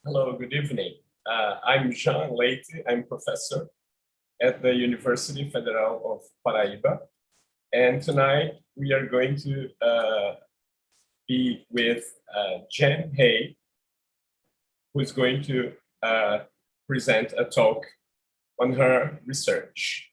Hello, good evening. I'm Jean Leite. I'm professor at the University Federal of Paraíba. And tonight we are going to be with Jen Hay, who is going to present a talk on her research.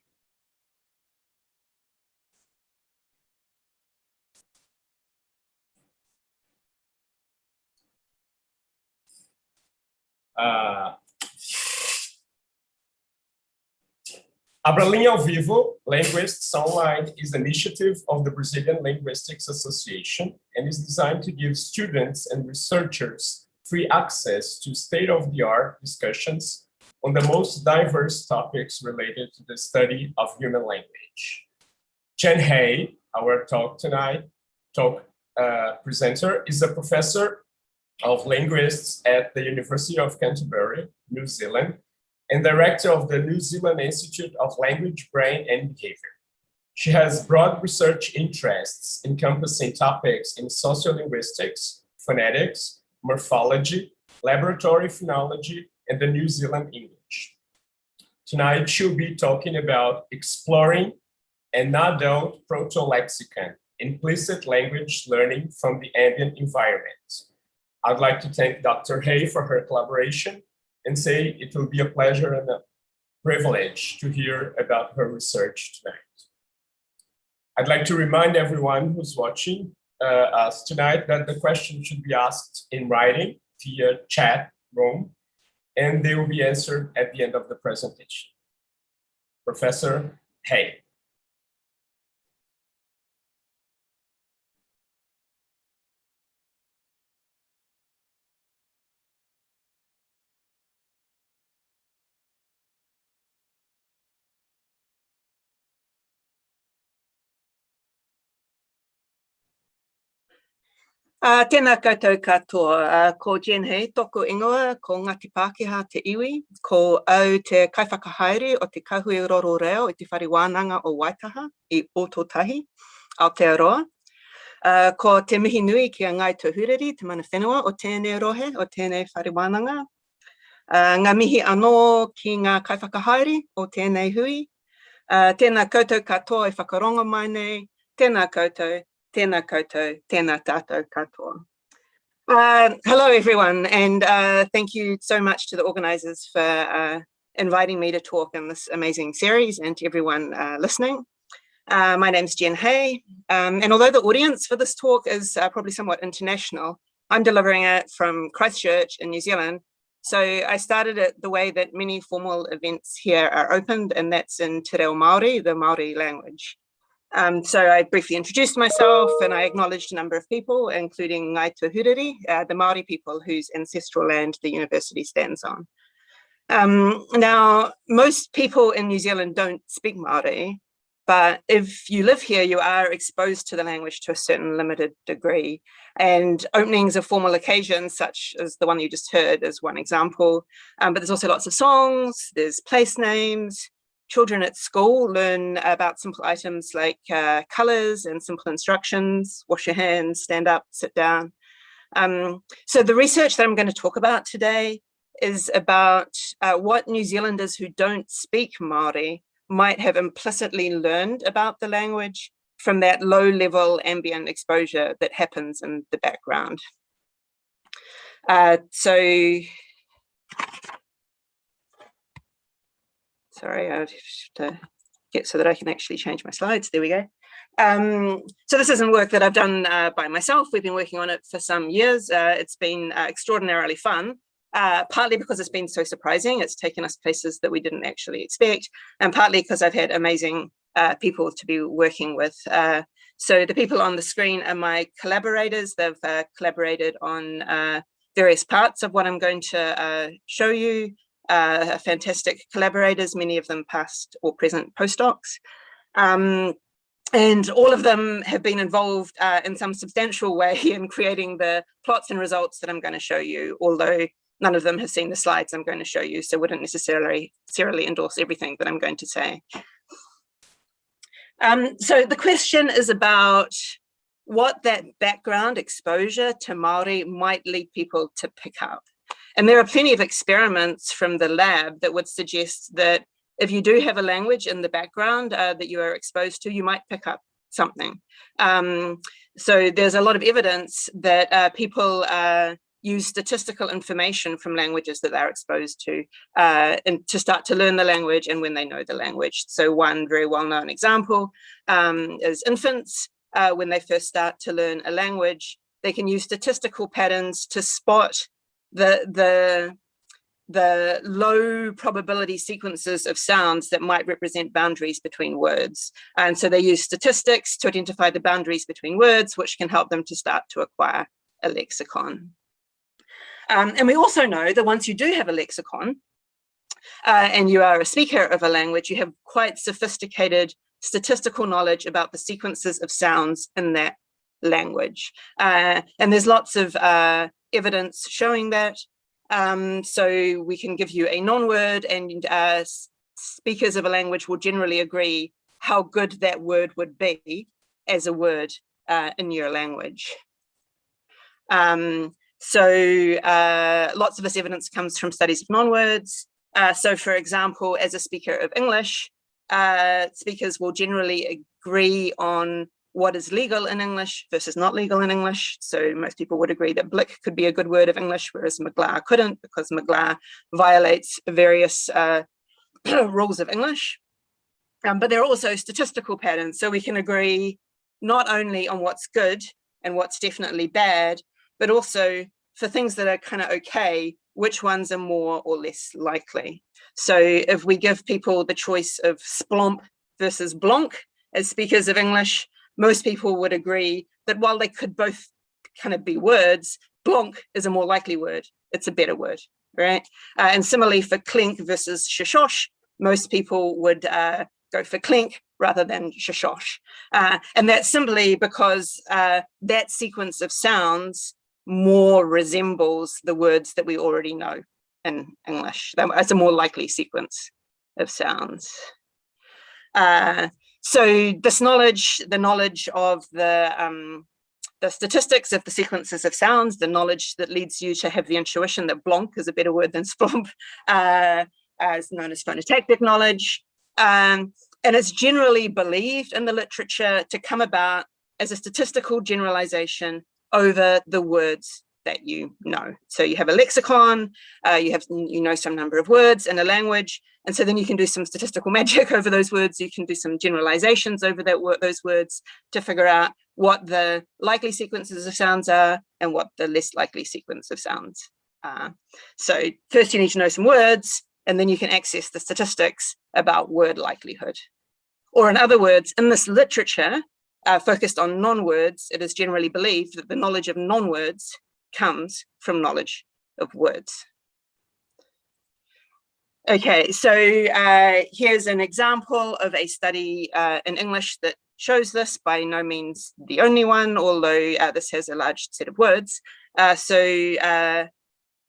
Abra Linha ao Vivo, Linguists Online is an initiative of the Brazilian Linguistics Association and is designed to give students and researchers free access to state-of-the-art discussions on the most diverse topics related to the study of human language. Jen Hay, our presenter, is a professor of linguists at the University of Canterbury, New Zealand, and director of the New Zealand Institute of Language, Brain and Behavior. She has broad research interests encompassing topics in sociolinguistics, phonetics, morphology, laboratory phonology, and the New Zealand English. Tonight, she'll be talking about exploring an adult proto-lexicon, implicit language learning from the ambient environment. I'd like to thank Dr. Hay for her collaboration and say it will be a pleasure and a privilege to hear about her research tonight. I'd like to remind everyone who's watching us tonight that the question should be asked in writing via chat room, and they will be answered at the end of the presentation. Professor Hay. Tēnā koutou katoa, ko Jen Hay, toko ingoa, ko Ngāti Pākehā te iwi, ko au te kaiwhakahaere o te kahui roro reo i te whariwānanga o Waitaha i Ototahi, Aotearoa. Ko te mihi nui ki a ngai tōhuriri, te mana whenua o tēnei rohe, o tēnei whariwānanga. Ngā mihi anō ki ngā kaiwhakahaere o tēnei hui. Tēnā koutou katoa i whakaronga mai nei, tēnā koutou. Tēnā koutou, tēnā tātou katoa. Hello, everyone, and thank you so much to the organisers for inviting me to talk in this amazing series and to everyone listening. My name's Jen Hay, and although the audience for this talk is probably somewhat international, I'm delivering it from Christchurch in New Zealand. So I started it the way that many formal events here are opened, and that's in Te Reo Māori, the Māori language. So I briefly introduced myself and I acknowledged a number of people, including Ngai Tōhuriri, the Māori people whose ancestral land the university stands on. Now, most people in New Zealand don't speak Māori, but if you live here, you are exposed to the language to a certain limited degree. And openings of formal occasions, such as the one you just heard, is one example. But there's also lots of songs, there's place names. Children at school learn about simple items like colours and simple instructions, wash your hands, stand up, sit down. So the research that I'm going to talk about today is about what New Zealanders who don't speak Māori might have implicitly learned about the language from that low-level ambient exposure that happens in the background. Sorry, I have to get so that I can actually change my slides. There we go. So this isn't work that I've done by myself. We've been working on it for some years. It's been extraordinarily fun, partly because it's been so surprising. It's taken us places that we didn't actually expect, and partly because I've had amazing people to be working with. So the people on the screen are my collaborators. They've collaborated on various parts of what I'm going to show you. Fantastic collaborators, many of them past or present postdocs. And all of them have been involved in some substantial way in creating the plots and results that I'm going to show you, although none of them have seen the slides I'm going to show you, so wouldn't necessarily endorse everything that I'm going to say. So the question is about what that background exposure to Māori might lead people to pick up. And there are plenty of experiments from the lab that would suggest that if you do have a language in the background that you are exposed to, you might pick up something. So there's a lot of evidence that people use statistical information from languages that they're exposed to and to start to learn the language and when they know the language. So one very well-known example is infants. When they first start to learn a language, they can use statistical patterns to spot the low probability sequences of sounds that might represent boundaries between words. And so they use statistics to identify the boundaries between words, which can help them to start to acquire a lexicon. And we also know that once you do have a lexicon and you are a speaker of a language, you have quite sophisticated statistical knowledge about the sequences of sounds in that language. And there's lots of evidence showing that. So we can give you a non-word, and speakers of a language will generally agree how good that word would be as a word in your language. So lots of this evidence comes from studies of non-words. So for example, as a speaker of English, speakers will generally agree on what is legal in English versus not legal in English. So most people would agree that blick could be a good word of English, whereas maglar couldn't, because maglar violates various rules of English. But there are also statistical patterns. So we can agree not only on what's good and what's definitely bad, but also for things that are kind of okay, which ones are more or less likely. So if we give people the choice of splomp versus blonk as speakers of English, most people would agree that while they could both kind of be words, blonk is a more likely word. It's a better word, right? And similarly for clink versus shishosh, most people would go for clink rather than shishosh. And that's simply because that sequence of sounds more resembles the words that we already know in English. It's a more likely sequence of sounds. So this knowledge, the knowledge of the statistics of the sequences of sounds, the knowledge that leads you to have the intuition that blonk is a better word than splomp, is known as phonotactic knowledge. And it's generally believed in the literature to come about as a statistical generalization over the words that you know. So you have a lexicon, you know some number of words in a language, and so then you can do some statistical magic over those words. You can do some generalizations over those words to figure out what the likely sequences of sounds are and what the less likely sequence of sounds are. So first you need to know some words, and then you can access the statistics about word likelihood. Or in other words, in this literature focused on non-words, it is generally believed that the knowledge of non-words comes from knowledge of words. Okay, so here's an example of a study in English that shows this, by no means the only one, although this has a large set of words. So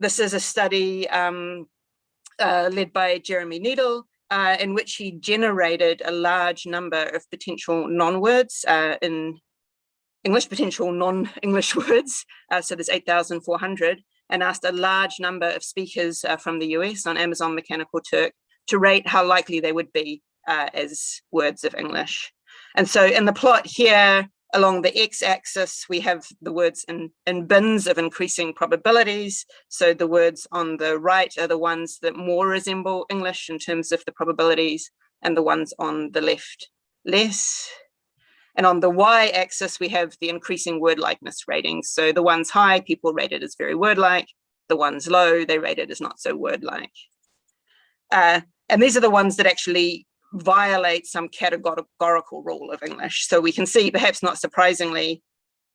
this is a study led by Jeremy Needle, in which he generated a large number of potential non-words in English, potential non-English words. So there's 8,400, and asked a large number of speakers from the US on Amazon Mechanical Turk to rate how likely they would be as words of English. And so in the plot here, along the x-axis, we have the words in bins of increasing probabilities. So the words on the right are the ones that more resemble English in terms of the probabilities, and the ones on the left less. And on the y-axis, we have the increasing word likeness ratings. So the ones high, people rate it as very word-like. The ones low, they rate it as not so word-like. And these are the ones that actually violate some categorical rule of English. So we can see, perhaps not surprisingly,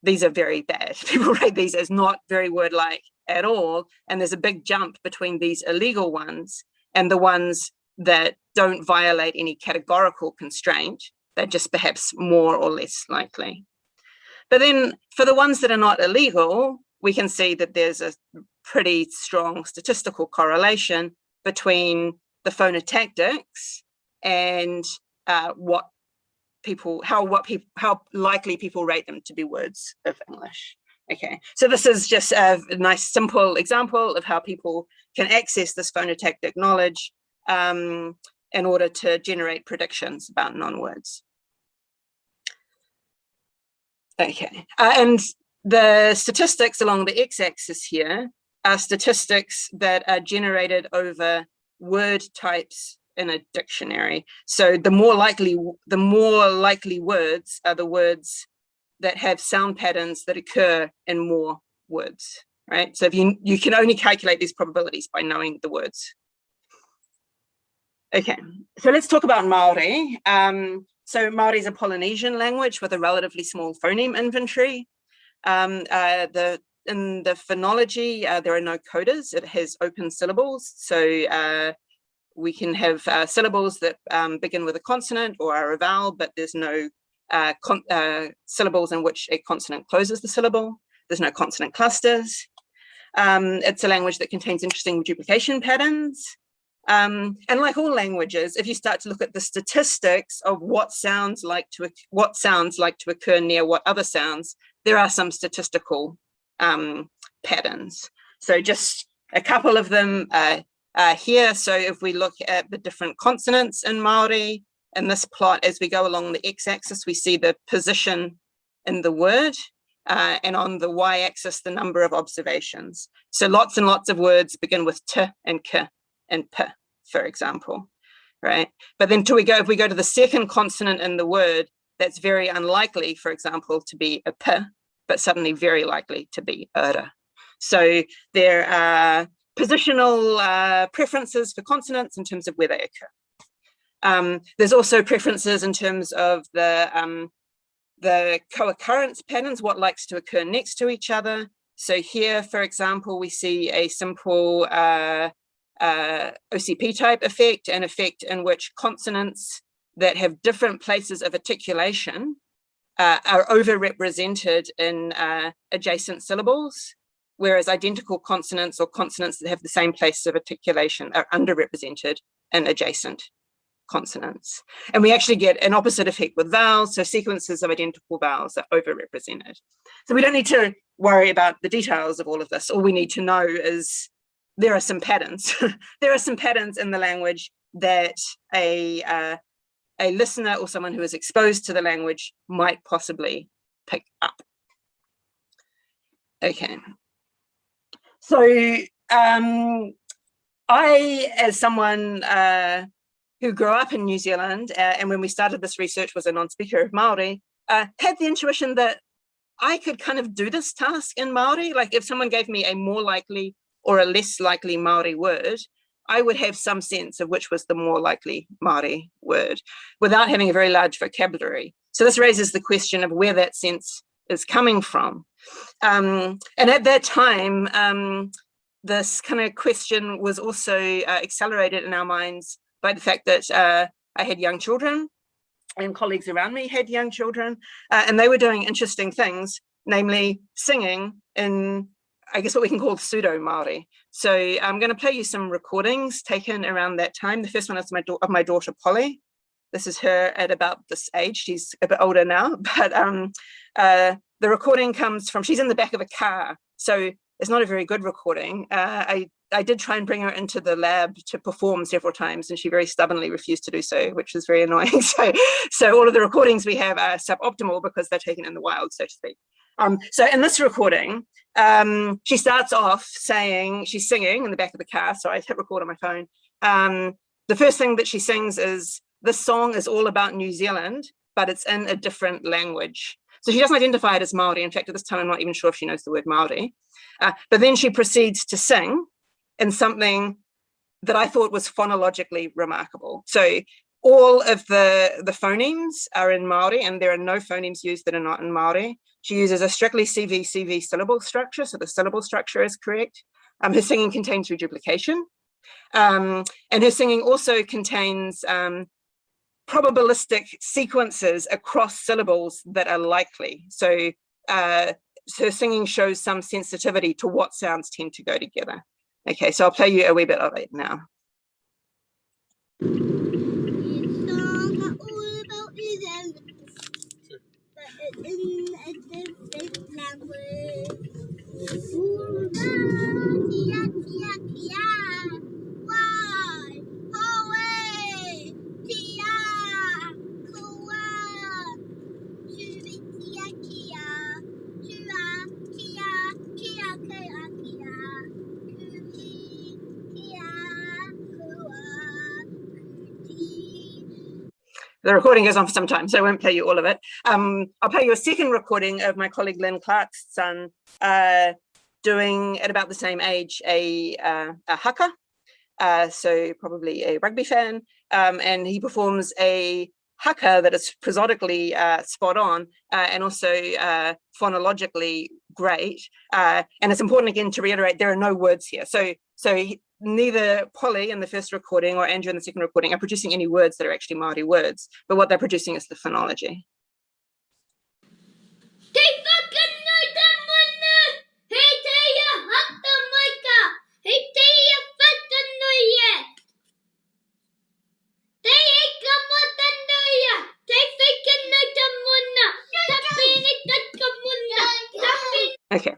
these are very bad. People rate these as not very word-like at all. And there's a big jump between these illegal ones and the ones that don't violate any categorical constraint. They're just perhaps more or less likely. But then for the ones that are not illegal, we can see that there's a pretty strong statistical correlation between the phonotactics and how likely people rate them to be words of English. Okay, so this is just a nice simple example of how people can access this phonotactic knowledge in order to generate predictions about non-words. Okay, and the statistics along the x-axis here are statistics that are generated over word types in a dictionary. So the more likely words are the words that have sound patterns that occur in more words, right? So if you can only calculate these probabilities by knowing the words. Okay, so let's talk about Māori. So Māori is a Polynesian language with a relatively small phoneme inventory. In the phonology, there are no coders. It has open syllables. So we can have syllables that begin with a consonant or are a vowel, but there's no syllables in which a consonant closes the syllable. There's no consonant clusters. It's a language that contains interesting duplication patterns. And like all languages, if you start to look at the statistics of what sounds like to occur near what other sounds, there are some statistical patterns. So just a couple of them here. So if we look at the different consonants in Māori, in this plot, as we go along the x-axis, we see the position in the word, and on the y-axis, the number of observations. So lots and lots of words begin with t and k and p, for example, right? But then if we go to the second consonant in the word, that's very unlikely, for example, to be a p, but suddenly very likely to be ura. So there are positional preferences for consonants in terms of where they occur. There's also preferences in terms of the co-occurrence patterns, what likes to occur next to each other. So here, for example, we see a simple OCP type effect, an effect in which consonants that have different places of articulation are overrepresented in adjacent syllables, whereas identical consonants or consonants that have the same place of articulation are underrepresented in adjacent consonants. And we actually get an opposite effect with vowels, so sequences of identical vowels are overrepresented. So we don't need to worry about the details of all of this. All we need to know is there are some patterns. There are some patterns in the language that a listener or someone who is exposed to the language might possibly pick up. Okay. So I, as someone who grew up in New Zealand, and when we started this research was a non-speaker of Māori, had the intuition that I could kind of do this task in Māori. Like if someone gave me a more likely or a less likely Māori word, I would have some sense of which was the more likely Māori word without having a very large vocabulary. So this raises the question of where that sense is coming from. And at that time, this kind of question was also accelerated in our minds by the fact that I had young children and colleagues around me had young children, and they were doing interesting things, namely singing in, I guess, what we can call pseudo-Māori. So I'm going to play you some recordings taken around that time. The first one is of my daughter, Polly. This is her at about this age. She's a bit older now, but the recording comes from, she's in the back of a car. So it's not a very good recording. I did try and bring her into the lab to perform several times, and she very stubbornly refused to do so, which was very annoying. So all of the recordings we have are suboptimal because they're taken in the wild, so to speak. So in this recording, she starts off saying, she's singing in the back of the car, so I hit record on my phone. The first thing that she sings is, "This song is all about New Zealand, but it's in a different language." So she doesn't identify it as Māori. In fact, at this time, I'm not even sure if she knows the word Māori. But then she proceeds to sing in something that I thought was phonologically remarkable. So all of the phonemes are in Māori, and there are no phonemes used that are not in Māori. She uses a strictly CV syllable structure, so the syllable structure is correct. Her singing contains reduplication. And her singing also contains probabilistic sequences across syllables that are likely. So her singing shows some sensitivity to what sounds tend to go together. Okay, so I'll play you a wee bit of it now. It's all about New Zealand, but it's in a different language. The recording goes on for some time, so I won't play you all of it. I'll play you a second recording of my colleague Lynn Clark's son doing, at about the same age, a haka, so probably a rugby fan, and he performs a haka that is prosodically spot on and also phonologically great. And it's important again to reiterate there are no words here. So neither Polly in the first recording or Andrew in the second recording are producing any words that are actually Māori words, but what they're producing is the phonology. Okay.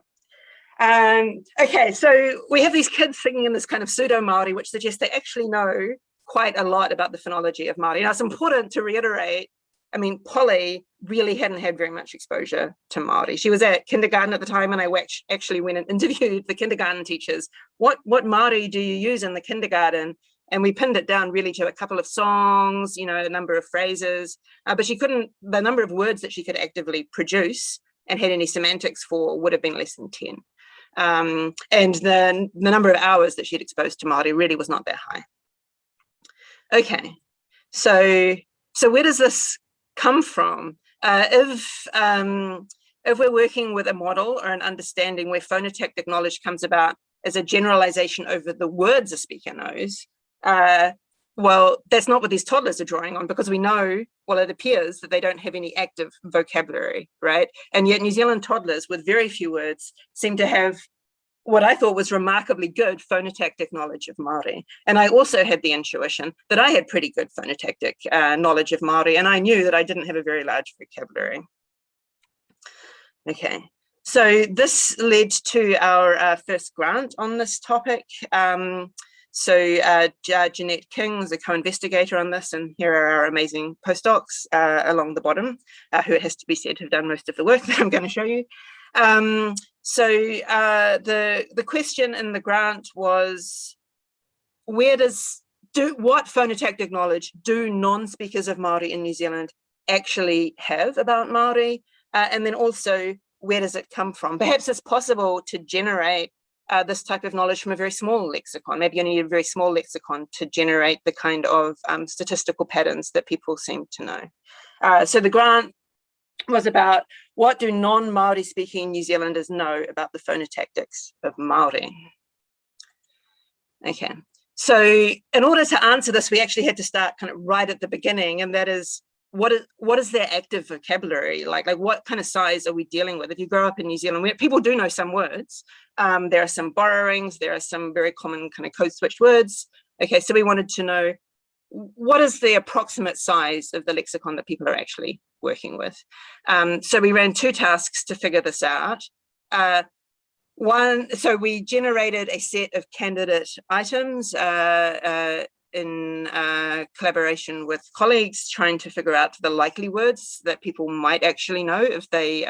Okay, so we have these kids singing in this kind of pseudo-Māori, which suggests they actually know quite a lot about the phonology of Māori. Now, it's important to reiterate, I mean, Polly really hadn't had very much exposure to Māori. She was at kindergarten at the time, and I actually went and interviewed the kindergarten teachers. What Māori do you use in the kindergarten? And we pinned it down really to a couple of songs, you know, a number of phrases, but she couldn't, the number of words that she could actively produce and had any semantics for would have been less than 10. And the number of hours that she'd exposed to Māori really was not that high. Okay, so where does this come from? If we're working with a model or an understanding where phonotactic knowledge comes about as a generalization over the words a speaker knows, well, that's not what these toddlers are drawing on, because we know, well, it appears that they don't have any active vocabulary, right? And yet New Zealand toddlers with very few words seem to have what I thought was remarkably good phonotactic knowledge of Māori. And I also had the intuition that I had pretty good phonotactic knowledge of Māori, and I knew that I didn't have a very large vocabulary. Okay, so this led to our first grant on this topic. So Jeanette King is a co-investigator on this, and here are our amazing postdocs along the bottom, who, it has to be said, have done most of the work that I'm going to show you. So the question in the grant was, what phonotactic knowledge do non-speakers of Māori in New Zealand actually have about Māori? And then also, where does it come from? Perhaps it's possible to generate this type of knowledge from a very small lexicon. Maybe you need a very small lexicon to generate the kind of statistical patterns that people seem to know. So the grant was about, what do non-Māori speaking New Zealanders know about the phonotactics of Māori? Okay, so in order to answer this, we actually had to start kind of right at the beginning, and that is, what is their active vocabulary like? Like, what kind of size are we dealing with? If you grow up in New Zealand, people do know some words. There are some borrowings, there are some very common kind of code switched words. Okay, so we wanted to know, what is the approximate size of the lexicon that people are actually working with? So we ran 2 tasks to figure this out. So we generated a set of candidate items in collaboration with colleagues, trying to figure out the likely words that people might actually know if they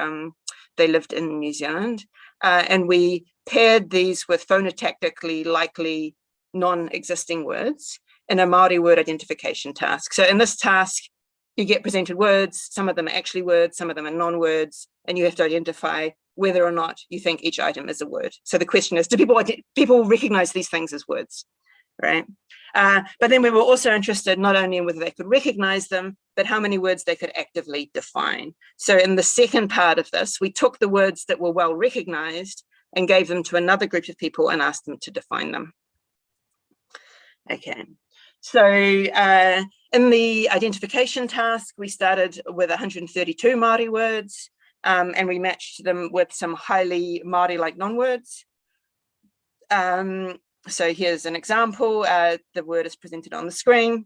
lived in New Zealand. And we paired these with phonotactically likely non-existing words in a Māori word identification task. So in this task, you get presented words, some of them are actually words, some of them are non-words, and you have to identify whether or not you think each item is a word. So the question is, do people recognize these things as words, right? But then we were also interested not only in whether they could recognize them, but how many words they could actively define. So in the second part of this, we took the words that were well recognized and gave them to another group of people and asked them to define them. Okay, so in the identification task, we started with 132 Māori words, and we matched them with some highly Māori-like non-words. So here's an example. The word is presented on the screen,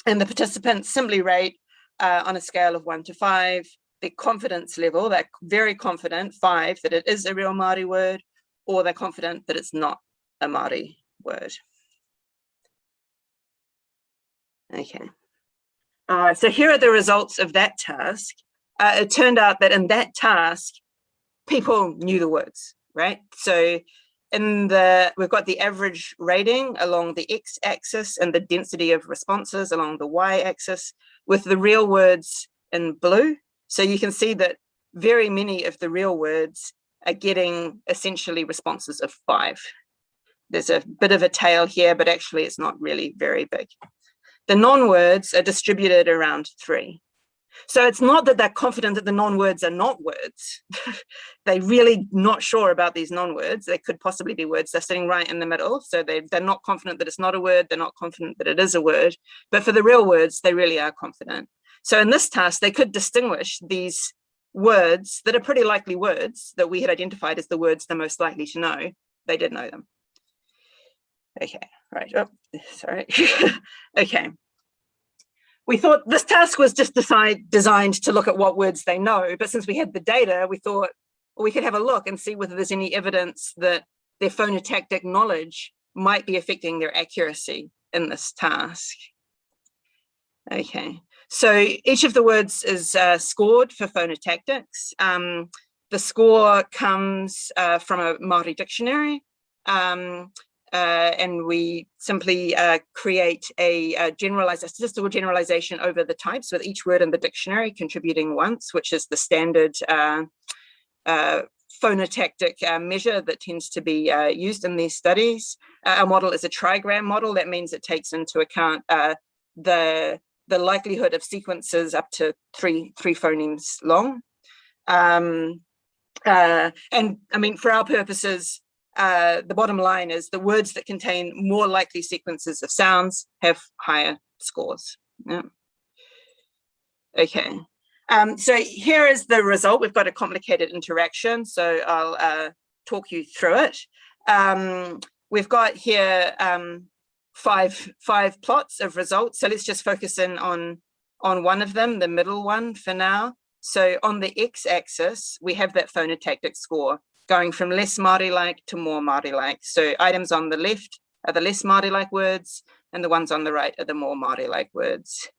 and the participants simply rate on a scale of 1 to 5, their confidence level. They're very confident, 5, that it is a real Māori word, or they're confident that it's not a Māori word. Okay, so here are the results of that task. It turned out that in that task, people knew the words, right? So we've got the average rating along the x-axis and the density of responses along the y-axis. with the real words in blue. So you can see that very many of the real words are getting essentially responses of 5. There's a bit of a tail here, but actually it's not really very big. The non-words are distributed around 3. So it's not that they're confident that the non-words are not words. They're really not sure about these non-words. They could possibly be words. They're sitting right in the middle. So they're not confident that it's not a word. They're not confident that it is a word. But for the real words, they really are confident. So in this task, they could distinguish these words that are pretty likely words that we had identified as the words they're most likely to know. They did know them. Okay, right. Oh, sorry. Okay. We thought this task was just designed to look at what words they know, but since we had the data, we thought, well, we could have a look and see whether there's any evidence that their phonotactic knowledge might be affecting their accuracy in this task. Okay, so each of the words is scored for phonotactics. The score comes from a Māori dictionary. And we simply create a statistical generalization over the types with each word in the dictionary contributing once, which is the standard phonotactic measure that tends to be used in these studies. Our model is a trigram model. That means it takes into account the likelihood of sequences up to three phonemes long. And I mean, for our purposes, the bottom line is the words that contain more likely sequences of sounds have higher scores. Yeah. Okay, so here is the result. We've got a complicated interaction, so I'll talk you through it. We've got here five plots of results, so let's just focus in on one of them, the middle one for now. So on the x-axis, we have that phonotactic score, going from less Māori-like to more Māori-like. So items on the left are the less Māori-like words, and the ones on the right are the more Māori-like words.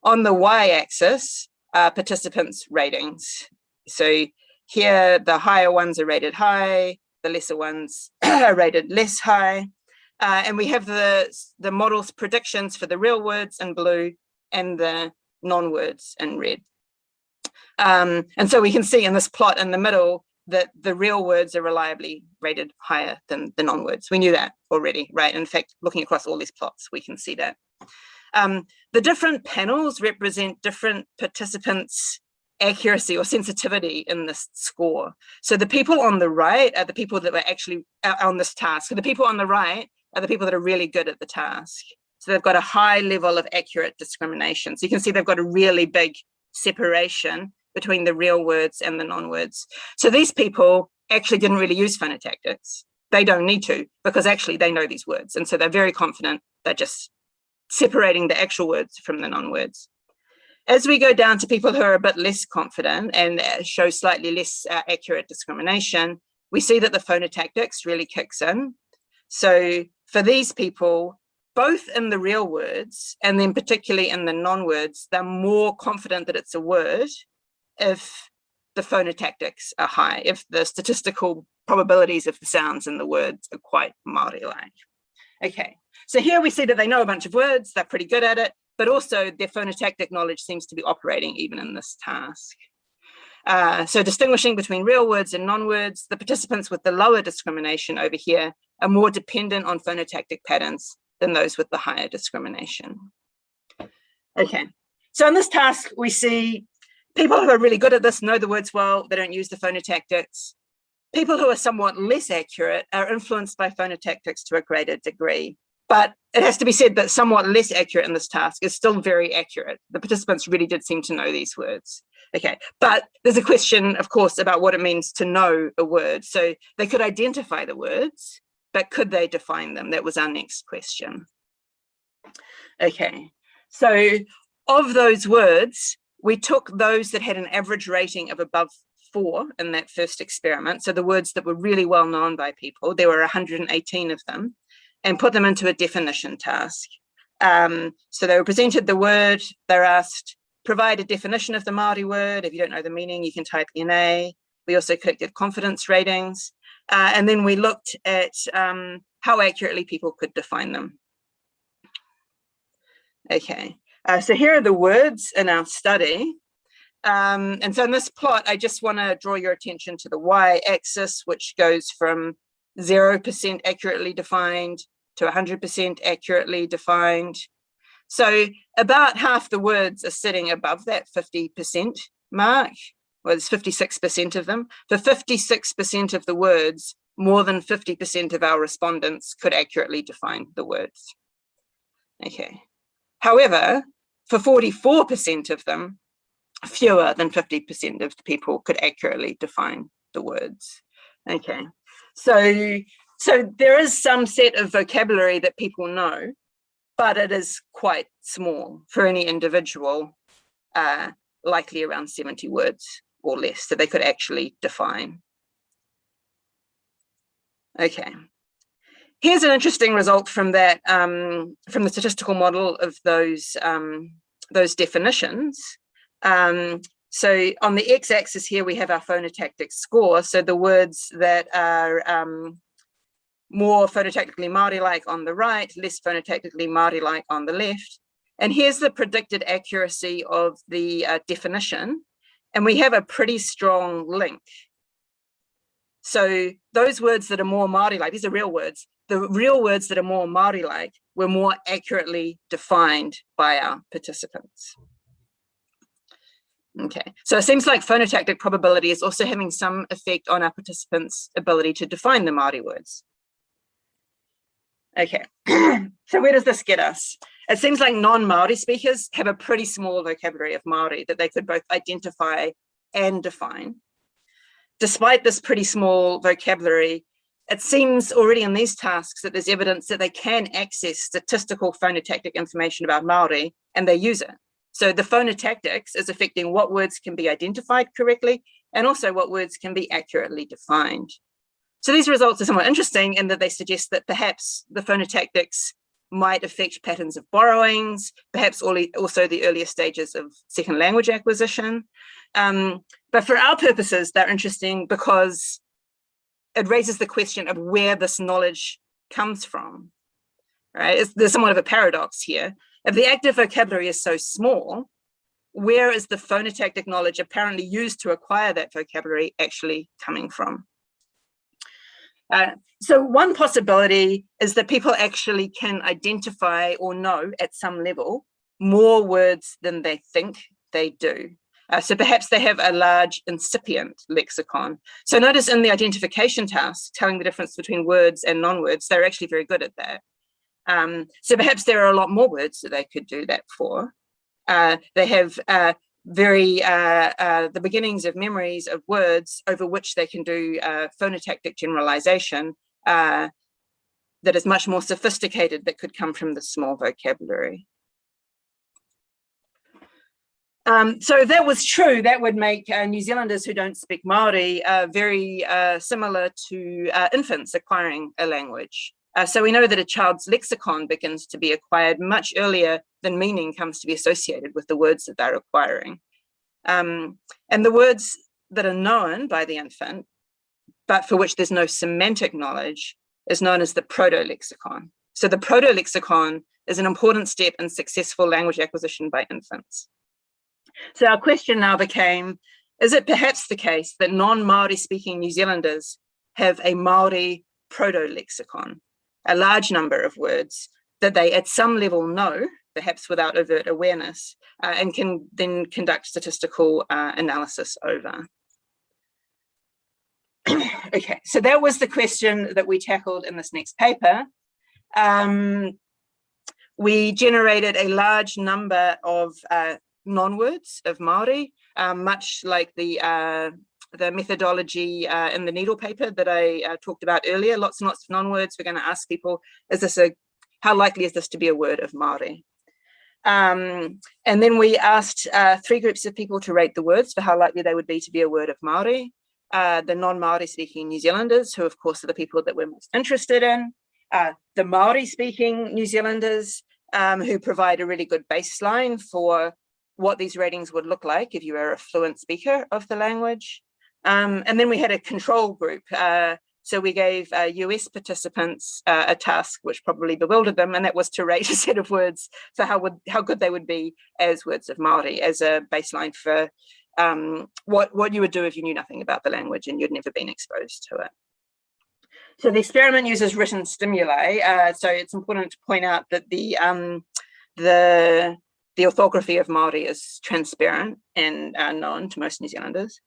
On the y-axis are participants' ratings. So here, the higher ones are rated high, the lesser ones are rated less high. And we have the model's predictions for the real words in blue and the non-words in red. And so we can see in this plot in the middle that the real words are reliably rated higher than the non-words. We knew that already, right? In fact, looking across all these plots, we can see that. The different panels represent different participants' accuracy or sensitivity in this score. So the people on the right are the people that were actually on this task. So the people on the right are the people that are really good at the task. So they've got a high level of accurate discrimination. So you can see they've got a really big separation between the real words and the non-words. So these people actually didn't really use phonotactics. They don't need to, because actually they know these words. And so they're very confident. They're just separating the actual words from the non-words. As we go down to people who are a bit less confident and show slightly less accurate discrimination, we see that the phonotactics really kicks in. So for these people, both in the real words and then particularly in the non-words, they're more confident that it's a word if the phonotactics are high, if the statistical probabilities of the sounds in the words are quite Māori-like. Okay, so here we see that they know a bunch of words, they're pretty good at it, but also their phonotactic knowledge seems to be operating even in this task. So distinguishing between real words and non-words, the participants with the lower discrimination over here are more dependent on phonotactic patterns than those with the higher discrimination. Okay, so in this task, we see people who are really good at this know the words well, they don't use the phonotactics. People who are somewhat less accurate are influenced by phonotactics to a greater degree. But it has to be said that somewhat less accurate in this task is still very accurate. The participants really did seem to know these words. Okay, but there's a question, of course, about what it means to know a word. So they could identify the words, but could they define them? That was our next question. Okay, so of those words, we took those that had an average rating of above 4 in that first experiment. So the words that were really well known by people, there were 118 of them, and put them into a definition task. So they were presented the word, they're asked, provide a definition of the Māori word. If you don't know the meaning, you can type NA. We also collected confidence ratings. And then we looked at how accurately people could define them. Okay, So here are the words in our study. And so in this plot, I just want to draw your attention to the y-axis, which goes from 0% accurately defined to 100% accurately defined. So about half the words are sitting above that 50% mark. Well, there's 56% of them. For 56% of the words, more than 50% of our respondents could accurately define the words. Okay. However, for 44% of them, fewer than 50% of the people could accurately define the words. Okay. So there is some set of vocabulary that people know, but it is quite small for any individual, likely around 70 words or less that they could actually define. Okay. Here's an interesting result from that, from the statistical model of those definitions. So on the x-axis here, we have our phonotactic score. So the words that are more phonotactically Māori-like on the right, less phonotactically Māori-like on the left. And here's the predicted accuracy of the definition. And we have a pretty strong link. So those words that are more Māori-like, these are real words, the real words that are more Māori-like were more accurately defined by our participants. Okay, so it seems like phonotactic probability is also having some effect on our participants' ability to define the Māori words. Okay, so where does this get us? It seems like non-Māori speakers have a pretty small vocabulary of Māori that they could both identify and define. Despite this pretty small vocabulary, it seems already in these tasks that there's evidence that they can access statistical phonotactic information about Māori and they use it. So the phonotactics is affecting what words can be identified correctly and also what words can be accurately defined. So these results are somewhat interesting in that they suggest that perhaps the phonotactics might affect patterns of borrowings, perhaps also the earlier stages of second language acquisition. But for our purposes, they're interesting because it raises the question of where this knowledge comes from, right? There's somewhat of a paradox here. If the active vocabulary is so small, where is the phonotactic knowledge apparently used to acquire that vocabulary actually coming from? So one possibility is that people actually can identify or know at some level more words than they think they do. So perhaps they have a large incipient lexicon. So notice in the identification task, telling the difference between words and non-words, they're actually very good at that. So perhaps there are a lot more words that they could do that for. They have the beginnings of memories of words over which they can do phonotactic generalization that is much more sophisticated that could come from the small vocabulary. So if that was true, that would make New Zealanders who don't speak Māori very similar to infants acquiring a language. So we know that a child's lexicon begins to be acquired much earlier than meaning comes to be associated with the words that they're acquiring. And the words that are known by the infant, but for which there's no semantic knowledge, is known as the proto-lexicon. So the proto-lexicon is an important step in successful language acquisition by infants. So our question now became, is it perhaps the case that non-Māori speaking New Zealanders have a Māori proto-lexicon, a large number of words that they at some level know, perhaps without overt awareness, and can then conduct statistical analysis over? Okay, so that was the question that we tackled in this next paper. We generated a large number of non-words of Māori, much like the methodology in the needle paper that I talked about earlier. Lots and lots of non-words. We're going to ask people, how likely is this to be a word of Māori? And then we asked 3 groups of people to rate the words for how likely they would be to be a word of Māori. The non-Māori speaking New Zealanders, who of course are the people that we're most interested in. The Māori speaking New Zealanders, who provide a really good baseline for what these ratings would look like if you were a fluent speaker of the language. And then we had a control group So we gave US participants a task which probably bewildered them, and that was to rate a set of words for how good they would be as words of Māori, as a baseline for what you would do if you knew nothing about the language and you'd never been exposed to it. So the experiment uses written stimuli. So it's important to point out that the orthography of Māori is transparent and known to most New Zealanders.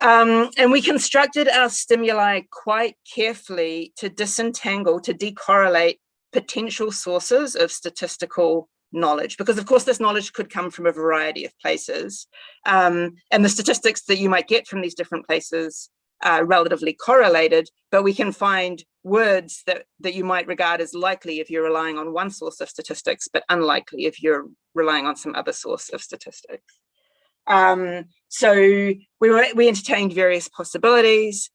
And we constructed our stimuli quite carefully to disentangle, to decorrelate potential sources of statistical knowledge, because of course this knowledge could come from a variety of places. And the statistics that you might get from these different places are relatively correlated, but we can find words that you might regard as likely if you're relying on one source of statistics, but unlikely if you're relying on some other source of statistics. So we entertained various possibilities.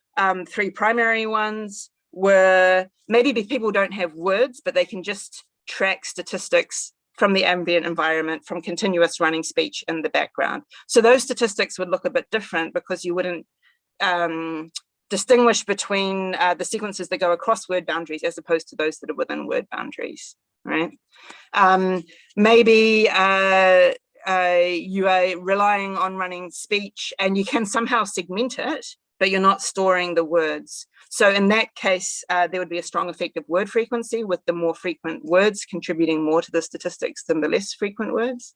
Three primary ones were maybe people don't have words, but they can just track statistics from the ambient environment, from continuous running speech in the background. So those statistics would look a bit different because you wouldn't distinguish between the sequences that go across word boundaries as opposed to those that are within word boundaries, right? Maybe you are relying on running speech and you can somehow segment it, but you're not storing the words. So in that case, there would be a strong effect of word frequency, with the more frequent words contributing more to the statistics than the less frequent words.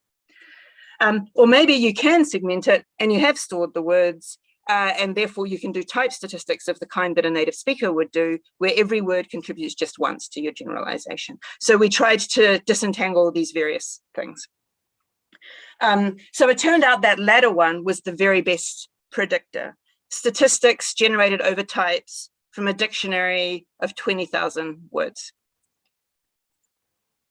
Or maybe you can segment it and you have stored the words, and therefore you can do type statistics of the kind that a native speaker would do, where every word contributes just once to your generalization. So we tried to disentangle these various things. So it turned out that latter one was the very best predictor. Statistics generated over types from a dictionary of 20,000 words.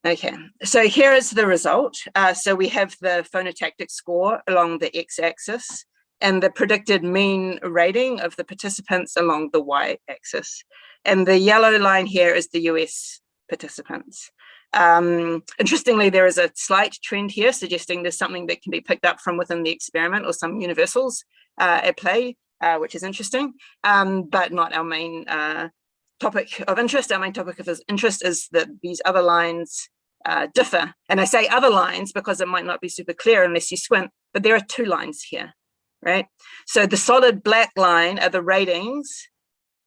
Okay, so here is the result. So we have the phonotactic score along the x-axis and the predicted mean rating of the participants along the y-axis. And the yellow line here is the US participants. Interestingly, there is a slight trend here suggesting there's something that can be picked up from within the experiment, or some universals at play, which is interesting, but not our main topic of interest. Our main topic of interest is that these other lines differ. And I say other lines because it might not be super clear unless you squint, but there are two lines here, right? So the solid black line are the ratings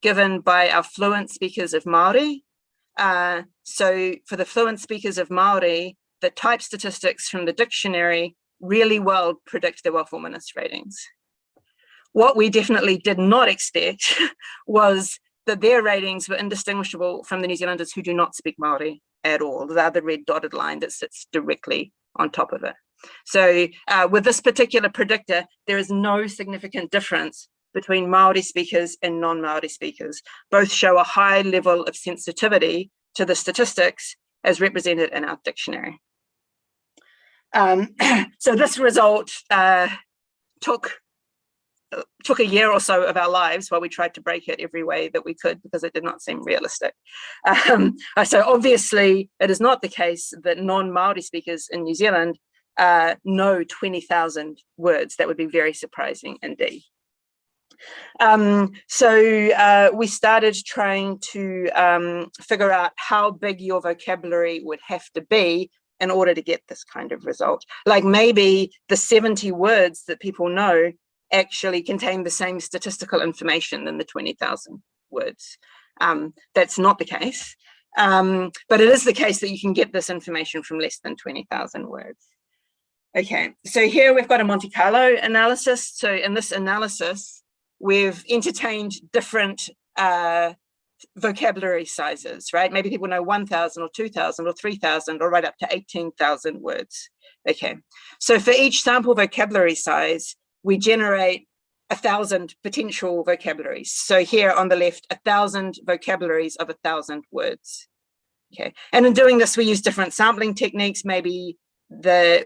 given by our fluent speakers of Māori. So for the fluent speakers of Māori, the type statistics from the dictionary really well predict the Welfel-Minnis ratings. What we definitely did not expect was that their ratings were indistinguishable from the New Zealanders who do not speak Māori at all. They are the red dotted line that sits directly on top of it. So with this particular predictor, there is no significant difference between Māori speakers and non-Māori speakers. Both show a high level of sensitivity to the statistics as represented in our dictionary. So this result took a year or so of our lives while we tried to break it every way that we could, because it did not seem realistic. So obviously it is not the case that non-Māori speakers in New Zealand know 20,000 words. That would be very surprising indeed. So we started trying to figure out how big your vocabulary would have to be in order to get this kind of result. Like maybe the 70 words that people know actually contain the same statistical information than the 20,000 words. That's not the case, but it is the case that you can get this information from less than 20,000 words. Okay, so here we've got a Monte Carlo analysis. So in this analysis, we've entertained different vocabulary sizes, right? Maybe people know 1,000 or 2,000 or 3,000 or right up to 18,000 words. Okay, so for each sample vocabulary size, we generate 1,000 potential vocabularies. So here on the left, 1,000 vocabularies of 1,000 words. Okay, and in doing this, we use different sampling techniques. Maybe they're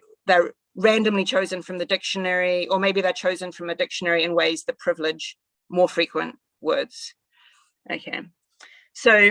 randomly chosen from the dictionary, or maybe they're chosen from a dictionary in ways that privilege more frequent words. Okay, so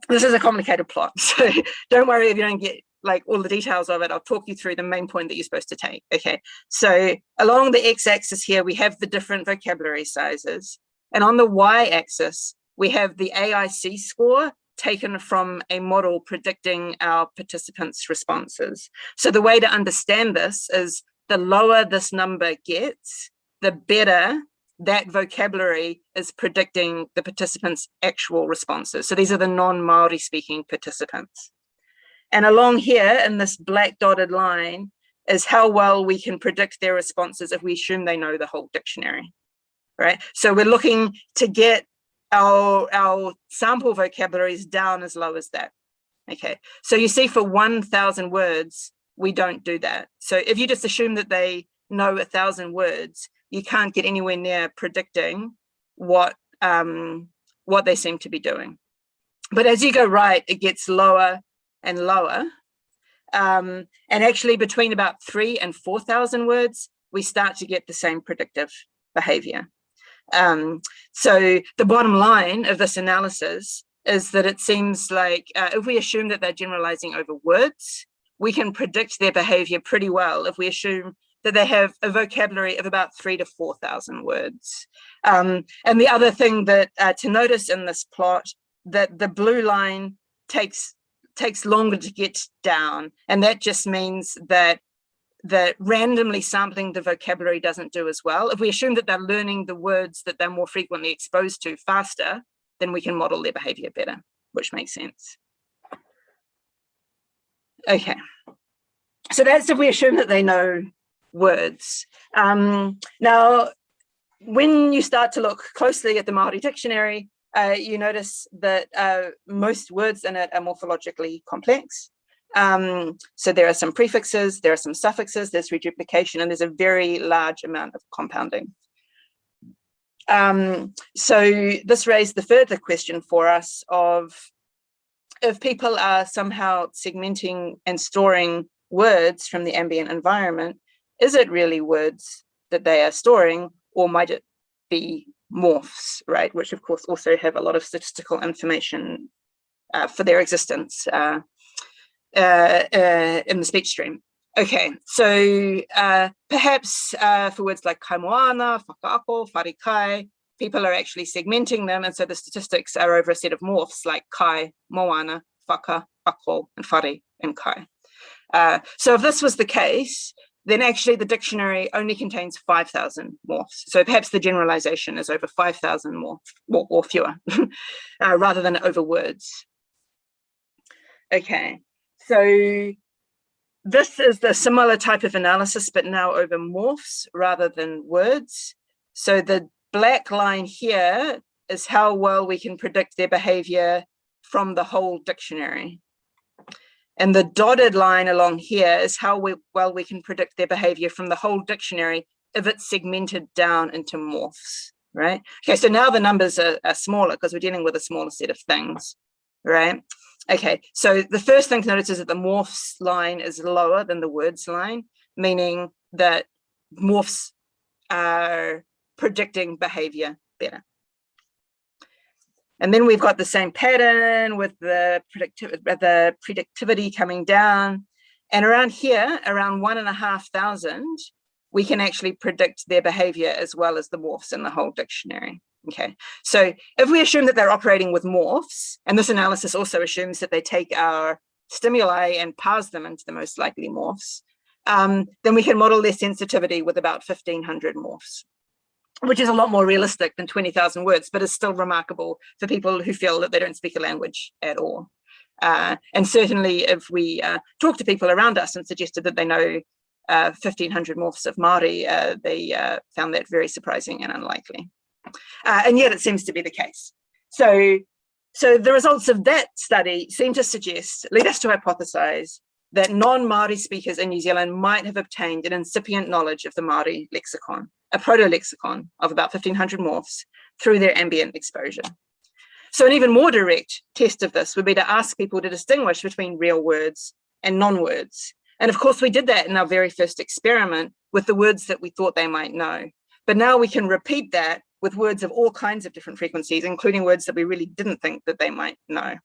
this is a complicated plot, so don't worry if you don't get like all the details of it. I'll talk you through the main point that you're supposed to take. Okay, so along the x-axis here, we have the different vocabulary sizes, and on the y-axis, we have the AIC score taken from a model predicting our participants' responses. So the way to understand this is the lower this number gets, the better that vocabulary is predicting the participants' actual responses. So these are the non-Māori speaking participants. And along here in this black dotted line is how well we can predict their responses if we assume they know the whole dictionary, right? So we're looking to get our sample vocabularies down as low as that. Okay, so you see for 1,000 words, we don't do that. So if you just assume that they know 1,000 words, you can't get anywhere near predicting what they seem to be doing. But as you go right, it gets lower and lower. And actually between about 3,000 and 4,000 words, we start to get the same predictive behavior. So the bottom line of this analysis is that it seems like if we assume that they're generalizing over words, we can predict their behavior pretty well if we assume that they have a vocabulary of about 3,000 to 4,000 words. And the other thing that to notice in this plot, that the blue line takes longer to get down, and that just means that randomly sampling the vocabulary doesn't do as well. If we assume that they're learning the words that they're more frequently exposed to faster, then we can model their behavior better, which makes sense. Okay, so that's if we assume that they know words. Now, when you start to look closely at the Māori dictionary, you notice that most words in it are morphologically complex. So there are some prefixes, there are some suffixes, there's reduplication, and there's a very large amount of compounding. So this raised the further question for us of if people are somehow segmenting and storing words from the ambient environment, is it really words that they are storing, or might it be morphs, right? Which of course also have a lot of statistical information for their existence in the speech stream. Okay, so perhaps for words like kaimoana, whakaako, wharikai, people are actually segmenting them, and so the statistics are over a set of morphs like kai, moana, whaka, ako, and whare, and kai. So if this was the case, then actually the dictionary only contains 5,000 morphs. So perhaps the generalization is over 5,000 morphs or fewer, rather than over words. Okay, so this is the similar type of analysis, but now over morphs rather than words. So the black line here is how well we can predict their behavior from the whole dictionary. And the dotted line along here is how well we can predict their behavior from the whole dictionary if it's segmented down into morphs, right? Okay, so now the numbers are smaller because we're dealing with a smaller set of things, right? Okay, so the first thing to notice is that the morphs line is lower than the words line, meaning that morphs are predicting behavior better. And then we've got the same pattern with the predictivity coming down. And around here, around 1,500, we can actually predict their behavior as well as the morphs in the whole dictionary. Okay, so if we assume that they're operating with morphs, and this analysis also assumes that they take our stimuli and parse them into the most likely morphs, then we can model their sensitivity with about 1,500 morphs, which is a lot more realistic than 20,000 words, but is still remarkable for people who feel that they don't speak a language at all. And certainly if we talk to people around us and suggested that they know 1,500 morphs of Māori, they found that very surprising and unlikely. And yet it seems to be the case. So the results of that study seem to lead us to hypothesize that non-Māori speakers in New Zealand might have obtained an incipient knowledge of the Māori lexicon, a proto-lexicon of about 1,500 morphs through their ambient exposure. So an even more direct test of this would be to ask people to distinguish between real words and non-words. And of course, we did that in our very first experiment with the words that we thought they might know. But now we can repeat that with words of all kinds of different frequencies, including words that we really didn't think that they might know.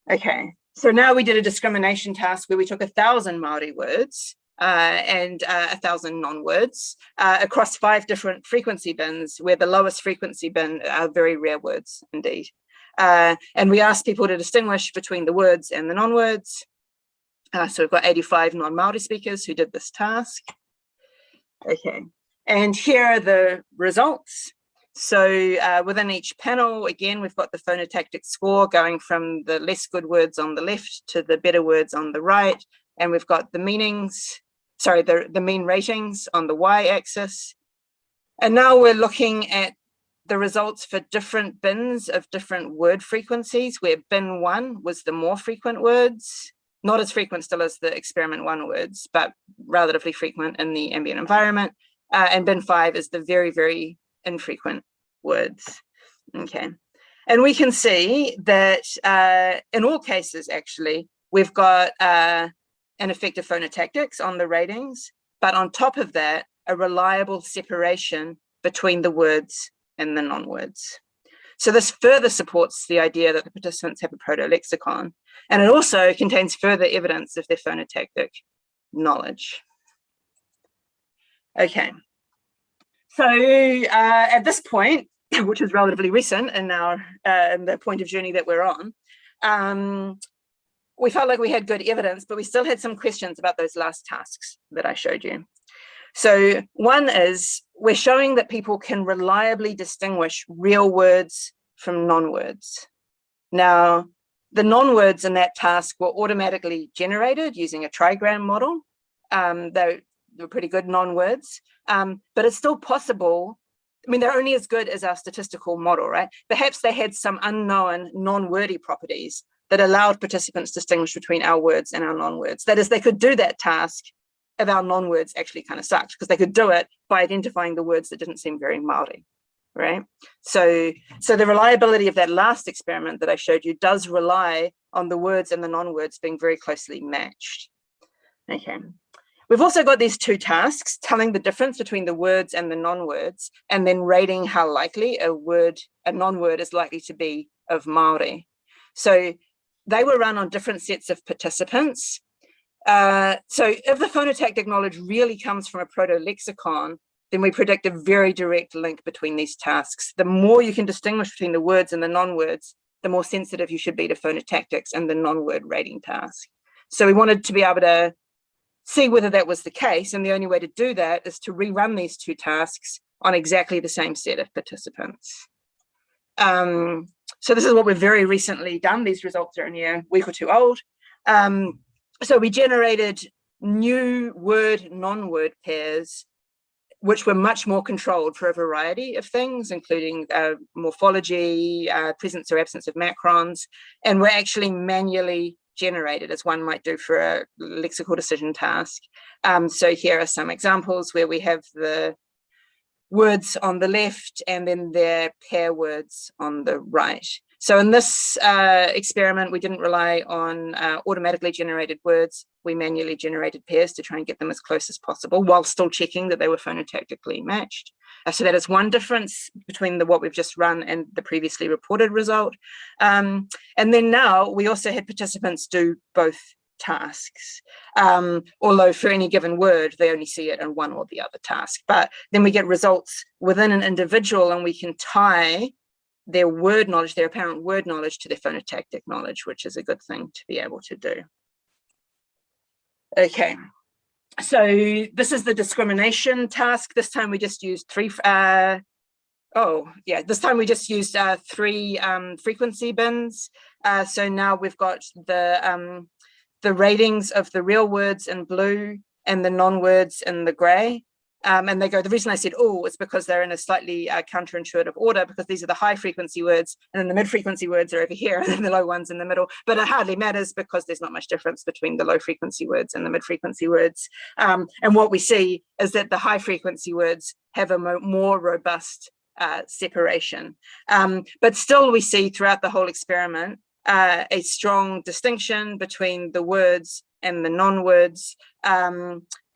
Okay, so now we did a discrimination task where we took 1,000 Māori words and 1,000 non-words across 5 different frequency bins, where the lowest frequency bin are very rare words indeed. And we asked people to distinguish between the words and the non-words. So we've got 85 non-Māori speakers who did this task. Okay, and here are the results. So within each panel, again, we've got the phonotactic score going from the less good words on the left to the better words on the right. And we've got the meanings, sorry, the mean ratings on the y-axis. And now we're looking at the results for different bins of different word frequencies, where bin 1 was the more frequent words, not as frequent still as the experiment 1 words, but relatively frequent in the ambient environment. And bin 5 is the very, very infrequent words. Okay, and we can see that in all cases, actually, we've got an effective phonotactics on the ratings, but on top of that, a reliable separation between the words and the non-words. So this further supports the idea that the participants have a proto-lexicon, and it also contains further evidence of their phonotactic knowledge. Okay, so at this point, which is relatively recent in the point of journey that we're on, we felt like we had good evidence, but we still had some questions about those last tasks that I showed you. So one is, we're showing that people can reliably distinguish real words from non-words. Now, the non-words in that task were automatically generated using a trigram model. They were pretty good non-words, but it's still possible. I mean, they're only as good as our statistical model, right? Perhaps they had some unknown non-wordy properties that allowed participants to distinguish between our words and our non-words. That is, they could do that task if our non-words actually kind of sucked, because they could do it by identifying the words that didn't seem very Māori, right? So the reliability of that last experiment that I showed you does rely on the words and the non-words being very closely matched. Okay. We've also got these 2 tasks, telling the difference between the words and the non-words, and then rating how likely a non-word is likely to be of Māori. So they were run on different sets of participants. So if the phonotactic knowledge really comes from a proto-lexicon, then we predict a very direct link between these tasks. The more you can distinguish between the words and the non-words, the more sensitive you should be to phonotactics and the non-word rating task. So we wanted to be able to see whether that was the case, and the only way to do that is to rerun these 2 tasks on exactly the same set of participants. So this is what we've very recently done. These results are only a week or 2 old. So we generated new word, non-word pairs, which were much more controlled for a variety of things, including morphology, presence or absence of macrons, and were actually manually generated, as one might do for a lexical decision task. So here are some examples where we have the words on the left and then their pair words on the right. So in this experiment, we didn't rely on automatically generated words. We manually generated pairs to try and get them as close as possible while still checking that they were phonotactically matched. So that is one difference between what we've just run and the previously reported result. And then now we also had participants do both tasks, although for any given word, they only see it in one or the other task. But then we get results within an individual, and we can tie their word knowledge, their apparent word knowledge, to their phonotactic knowledge, which is a good thing to be able to do. Okay, so this is the discrimination task. This time we just used 3 frequency bins. So now we've got the ratings of the real words in blue and the non-words in the gray. And they go, the reason I said, oh, is because they're in a slightly counterintuitive order, because these are the high frequency words and then the mid frequency words are over here and then the low ones in the middle. But it hardly matters because there's not much difference between the low frequency words and the mid frequency words. And what we see is that the high frequency words have a more robust separation. But still we see throughout the whole experiment a strong distinction between the words and the non-words.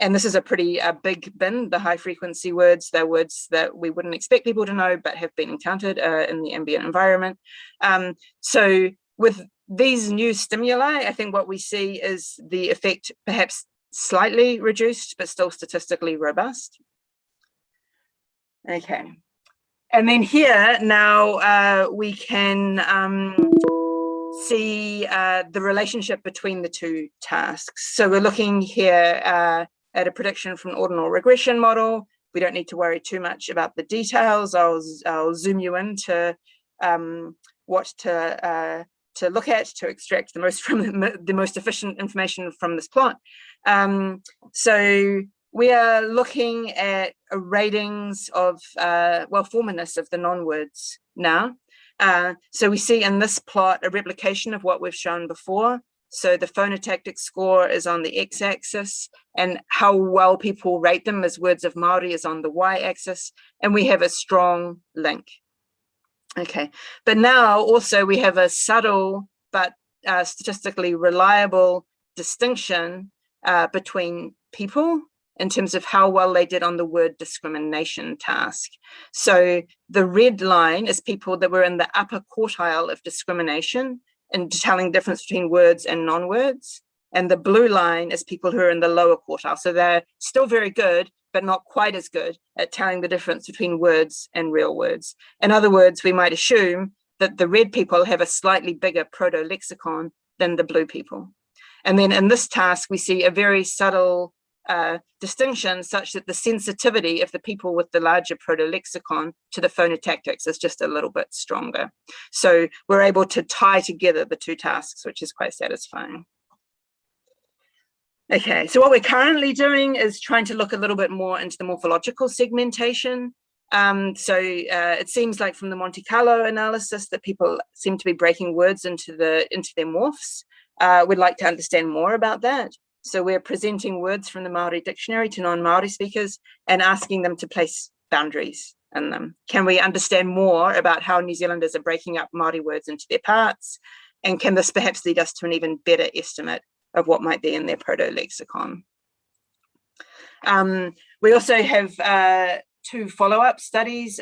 And this is a pretty big bin, the high frequency words. They're words that we wouldn't expect people to know, but have been encountered in the ambient environment. So with these new stimuli, I think what we see is the effect perhaps slightly reduced, but still statistically robust. Okay. And then here now we can see the relationship between the two tasks. So we're looking here at a prediction from an ordinal regression model. We don't need to worry too much about the details. I'll zoom you in to what to look at to extract the most from the most efficient information from this plot. So we are looking at ratings of well-formedness of the non-words now. So we see in this plot a replication of what we've shown before. So the phonotactic score is on the x-axis, and how well people rate them as words of Māori is on the y-axis, and we have a strong link. Okay, but now also we have a subtle but statistically reliable distinction between people in terms of how well they did on the word discrimination task. So the red line is people that were in the upper quartile of discrimination and telling the difference between words and non-words. And the blue line is people who are in the lower quartile. So they're still very good, but not quite as good at telling the difference between words and real words. In other words, we might assume that the red people have a slightly bigger proto-lexicon than the blue people. And then in this task, we see a very subtle distinction such that the sensitivity of the people with the larger proto-lexicon to the phonotactics is just a little bit stronger. So we're able to tie together the two tasks, which is quite satisfying. Okay, so what we're currently doing is trying to look a little bit more into the morphological segmentation. It seems like from the Monte Carlo analysis that people seem to be breaking words into their morphs. We'd like to understand more about that. So we're presenting words from the Māori dictionary to non-Māori speakers and asking them to place boundaries in them. Can we understand more about how New Zealanders are breaking up Māori words into their parts? And can this perhaps lead us to an even better estimate of what might be in their proto-lexicon? We also have 2 follow-up studies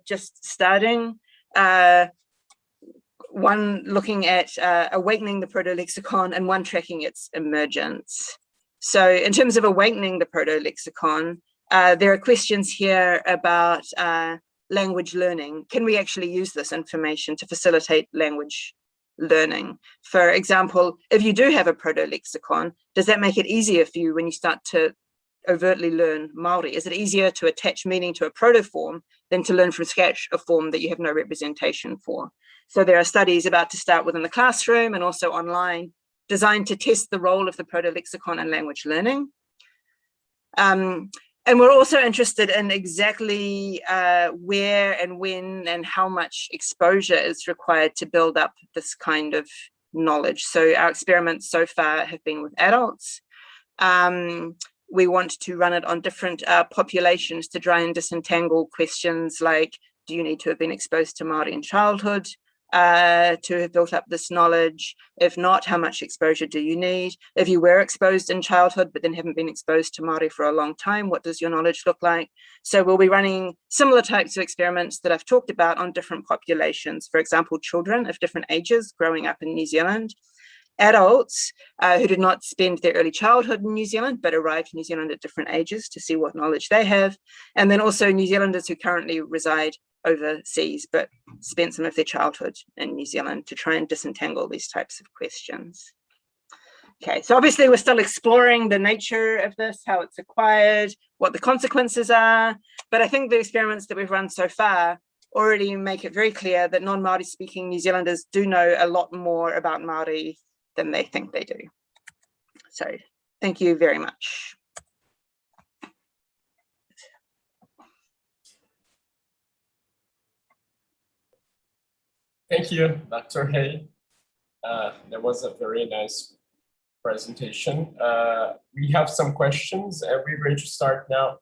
just starting. One looking at awakening the proto-lexicon and one tracking its emergence. So in terms of awakening the proto-lexicon, there are questions here about language learning. Can we actually use this information to facilitate language learning? For example, if you do have a proto-lexicon, does that make it easier for you when you start to overtly learn Māori? Is it easier to attach meaning to a proto-form than to learn from scratch a form that you have no representation for? So there are studies about to start within the classroom and also online designed to test the role of the proto-lexicon in language learning. And we're also interested in exactly where and when and how much exposure is required to build up this kind of knowledge. So our experiments so far have been with adults. We want to run it on different populations to try and disentangle questions like, do you need to have been exposed to Māori in childhood to have built up this knowledge? If not, how much exposure do you need? If you were exposed in childhood but then haven't been exposed to Māori for a long time, what does your knowledge look like? So we'll be running similar types of experiments that I've talked about on different populations. For example, children of different ages growing up in New Zealand, adults who did not spend their early childhood in New Zealand but arrived in New Zealand at different ages to see what knowledge they have, and then also New Zealanders who currently reside overseas but spent some of their childhood in New Zealand to try and disentangle these types of questions. Okay, so obviously we're still exploring the nature of this, how it's acquired, what the consequences are, but I think the experiments that we've run so far already make it very clear that non-Māori speaking New Zealanders do know a lot more about Māori than they think they do. So thank you very much. Thank you, Dr. Hay. That was a very nice presentation. We have some questions and we're going to start now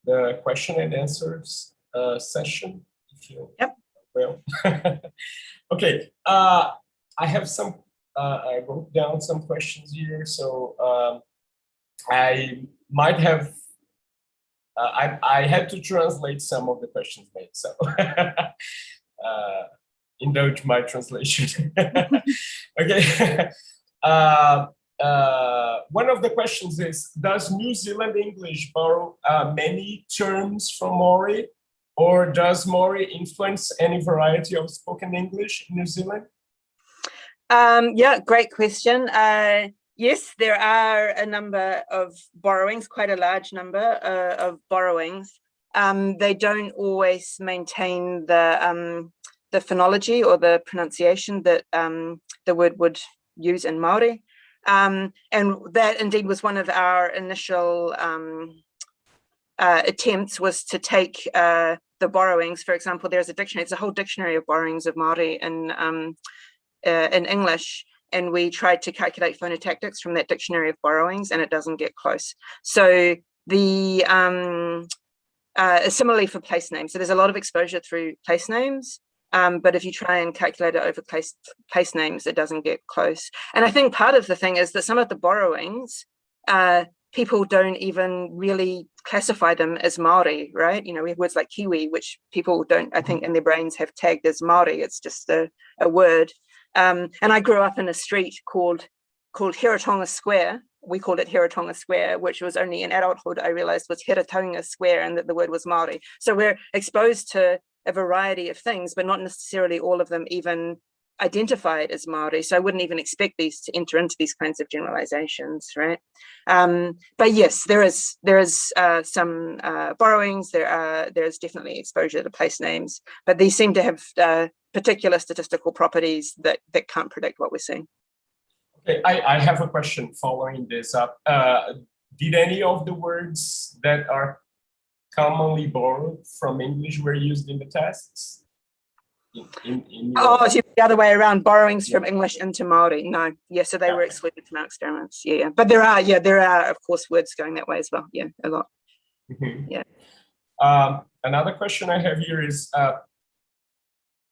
the question and answers session, if you will. Okay, I have some, I wrote down some questions here, so I might have, I had to translate some of the questions made, so indulge my translation. Okay. one of the questions is, does New Zealand English borrow many terms from Māori, or does Māori influence any variety of spoken English in New Zealand? Yeah, great question. Yes, there are a number of borrowings, quite a large number of borrowings. They don't always maintain the phonology or the pronunciation that the word would use in Māori. And that indeed was one of our initial attempts, was to take the borrowings. For example, there's a dictionary, it's a whole dictionary of borrowings of Māori in English, and we tried to calculate phonotactics from that dictionary of borrowings, and it doesn't get close. So the similarly for place names, so there's a lot of exposure through place names, but if you try and calculate it over place names, it doesn't get close. And I think part of the thing is that some of the borrowings, people don't even really classify them as Māori, right? You know, we have words like Kiwi, which people don't, I think, in their brains have tagged as Māori. It's just a word. And I grew up in a street called Hiratonga Square. We called it Hiratonga Square, which was only in adulthood I realized was Hiratonga Square, and that the word was Māori. So we're exposed to a variety of things, but not necessarily all of them even identified as Māori. So I wouldn't even expect these to enter into these kinds of generalizations, right? But yes, there is some borrowings. There's definitely exposure to place names, but these seem to have particular statistical properties that can't predict what we're seeing. Okay, I have a question following this up. Did any of the words that are commonly borrowed from English were used in the tests? Oh, so the other way around, borrowings from English into Māori. No, yeah, so they were excluded from our experiments. Yeah, but there are of course words going that way as well. Yeah, a lot. Yeah. Another question I have here is,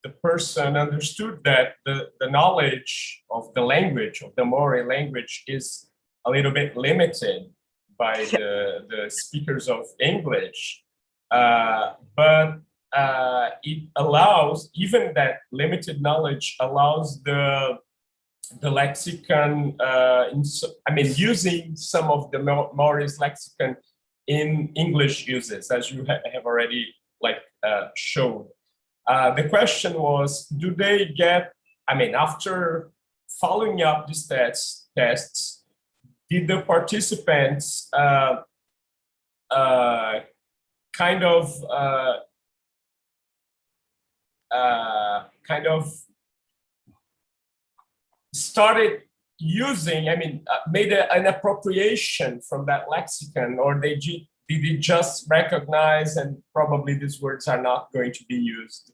the person understood that the knowledge of the language, of the Māori language, is a little bit limited by the speakers of English, but it allows, even that limited knowledge allows the lexicon, using some of the Māori's lexicon in English uses, as you have already showed. The question was, do they get, after following up these tests, did the participants kind of started using, made an appropriation from that lexicon, or did it just recognize and probably these words are not going to be used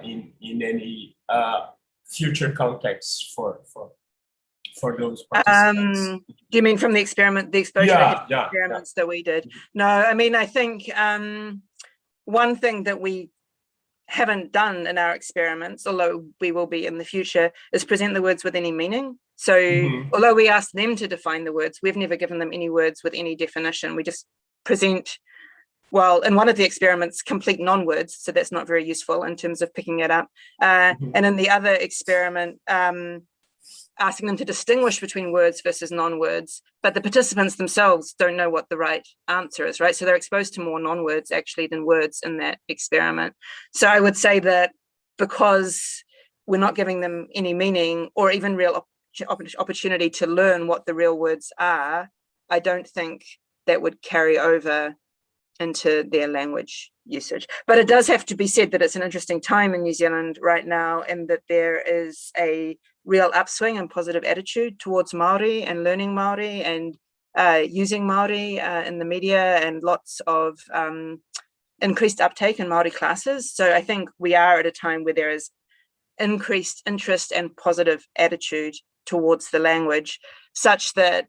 in any future contexts for those participants? Do you mean from the experiment, the exposure experiments that we did? No, I think one thing that we haven't done in our experiments, although we will be in the future, is present the words with any meaning. So although we asked them to define the words, we've never given them any words with any definition. We just present, well, in one of the experiments, complete non-words, so that's not very useful in terms of picking it up. And in the other experiment, asking them to distinguish between words versus non-words, but the participants themselves don't know what the right answer is, right? So they're exposed to more non-words actually than words in that experiment. So I would say that because we're not giving them any meaning or even real opportunity to learn what the real words are, I don't think that would carry over into their language usage. But it does have to be said that it's an interesting time in New Zealand right now, and that there is a real upswing and positive attitude towards Māori and learning Māori and using Māori in the media, and lots of increased uptake in Māori classes. So I think we are at a time where there is increased interest and positive attitude towards the language, such that,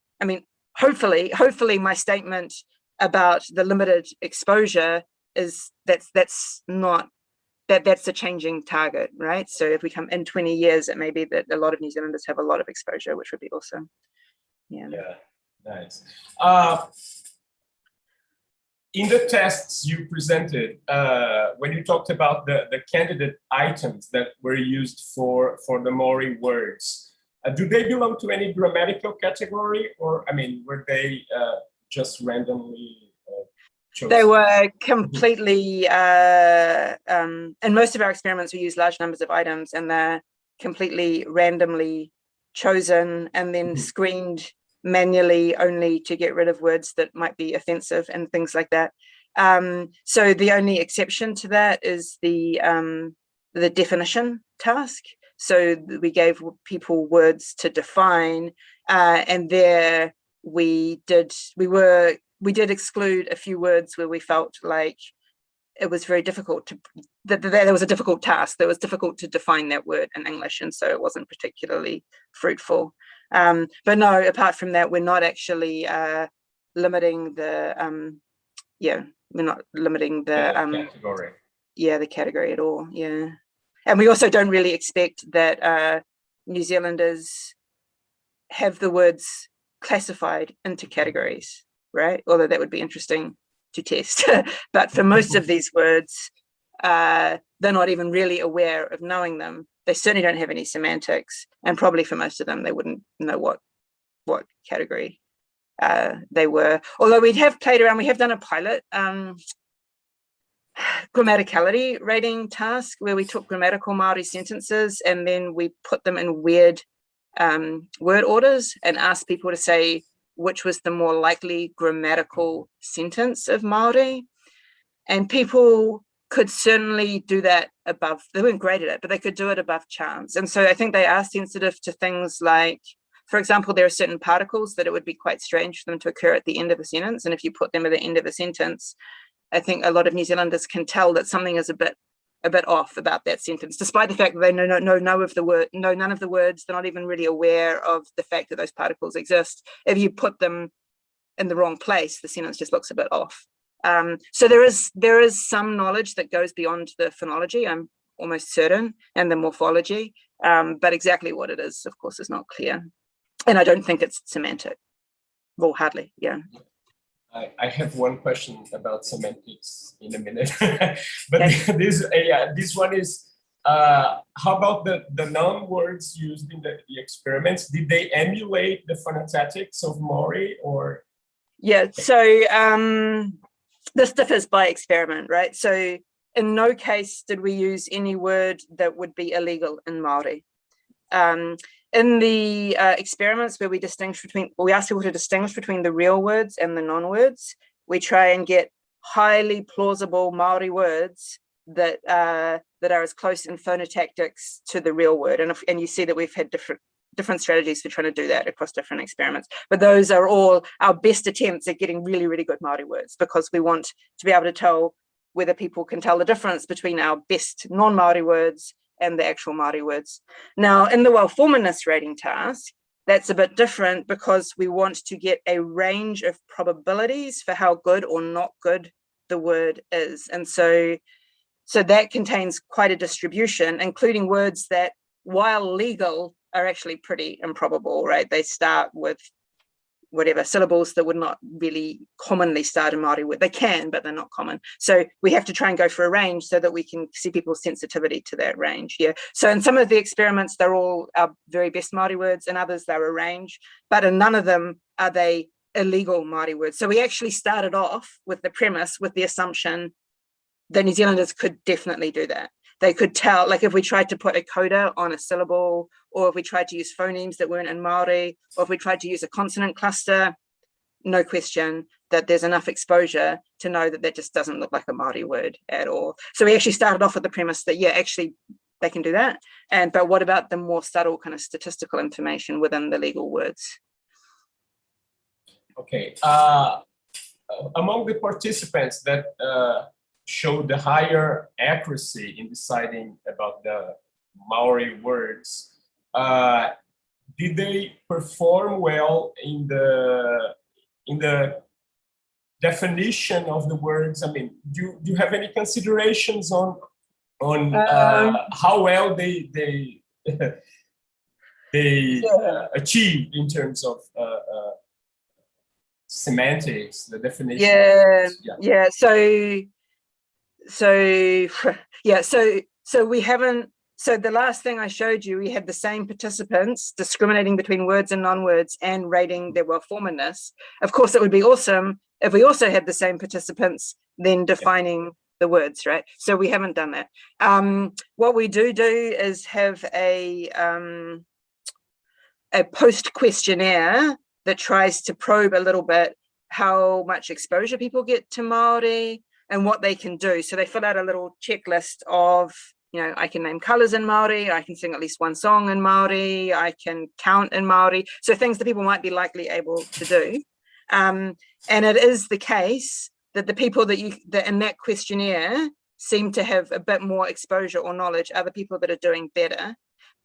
hopefully my statement about the limited exposure is that's a changing target, right? So if we come in 20 years, it may be that a lot of New Zealanders have a lot of exposure, which would be awesome. Yeah, nice. In the tests you presented, when you talked about the candidate items that were used for the Māori words, Do they belong to any grammatical category, or I mean, were they just randomly chosen? They were completely, in most of our experiments, we use large numbers of items, and they're completely randomly chosen and then screened manually only to get rid of words that might be offensive and things like that. So the only exception to that is the definition task. So we gave people words to define, and there we did exclude a few words where we felt like it was very difficult to, that there was a difficult task. That was difficult to define that word in English, and so it wasn't particularly fruitful. But no, apart from that, we're not actually limiting the, we're not limiting the category. Yeah, the category at all. Yeah, and we also don't really expect that New Zealanders have the words classified into categories, right? Although that would be interesting to test. But for most of these words, they're not even really aware of knowing them. They certainly don't have any semantics, and probably for most of them, they wouldn't know what category they were. Although we have played around, we have done a pilot grammaticality rating task where we took grammatical Māori sentences and then we put them in weird word orders and asked people to say which was the more likely grammatical sentence of Māori. And people could certainly do that above, they weren't great at it, but they could do it above chance. And so I think they are sensitive to things like, for example, there are certain particles that it would be quite strange for them to occur at the end of a sentence. And if you put them at the end of a sentence, I think a lot of New Zealanders can tell that something is a bit off about that sentence, despite the fact that they know none of the words. They're not even really aware of the fact that those particles exist. If you put them in the wrong place, the sentence just looks a bit off. So there is some knowledge that goes beyond the phonology, I'm almost certain, and the morphology, but exactly what it is, of course, is not clear. And I don't think it's semantic. Well, hardly, yeah. I have one question about semantics in a minute, but this one is, how about the non-words used in the experiments? Did they emulate the phonetics of Māori, or? Yeah, so this differs by experiment, right? So in no case did we use any word that would be illegal in Māori. In the experiments where we ask people to distinguish between the real words and the non-words, we try and get highly plausible Māori words that are as close in phonotactics to the real word. And you see that we've had different strategies for trying to do that across different experiments. But those are all our best attempts at getting really, really good Māori words, because we want to be able to tell whether people can tell the difference between our best non-Māori words and the actual Māori words. Now, in the well-formedness rating task, that's a bit different because we want to get a range of probabilities for how good or not good the word is. And so that contains quite a distribution, including words that, while legal, are actually pretty improbable, right? They start with whatever syllables that would not really commonly start a Māori word. They can, but they're not common. So we have to try and go for a range so that we can see people's sensitivity to that range. Yeah. So in some of the experiments, they're all our very best Māori words, and others they're a range, but in none of them are they illegal Māori words. So we actually started off with the premise, with the assumption that New Zealanders could definitely do that. They could tell, like if we tried to put a coda on a syllable, or if we tried to use phonemes that weren't in Māori, or if we tried to use a consonant cluster, no question that there's enough exposure to know that that just doesn't look like a Māori word at all. So we actually started off with the premise that, yeah, actually they can do that. But what about the more subtle kind of statistical information within the legal words? Okay. Among the participants that showed the higher accuracy in deciding about the Māori words, did they perform well in the definition of the words? I mean, do you have any considerations on how well they achieved in terms of semantics, the definition? So we haven't. So the last thing I showed you, we had the same participants discriminating between words and non-words and rating their well-formedness. Of course, it would be awesome if we also had the same participants then defining the words, right? So we haven't done that. What we do is have a post questionnaire that tries to probe a little bit how much exposure people get to Māori and what they can do. So they fill out a little checklist of, you know, I can name colors in Māori, I can sing at least one song in Māori, I can count in Māori. So things that people might be likely able to do. And it is the case that the people that in that questionnaire seem to have a bit more exposure or knowledge, other people that are doing better.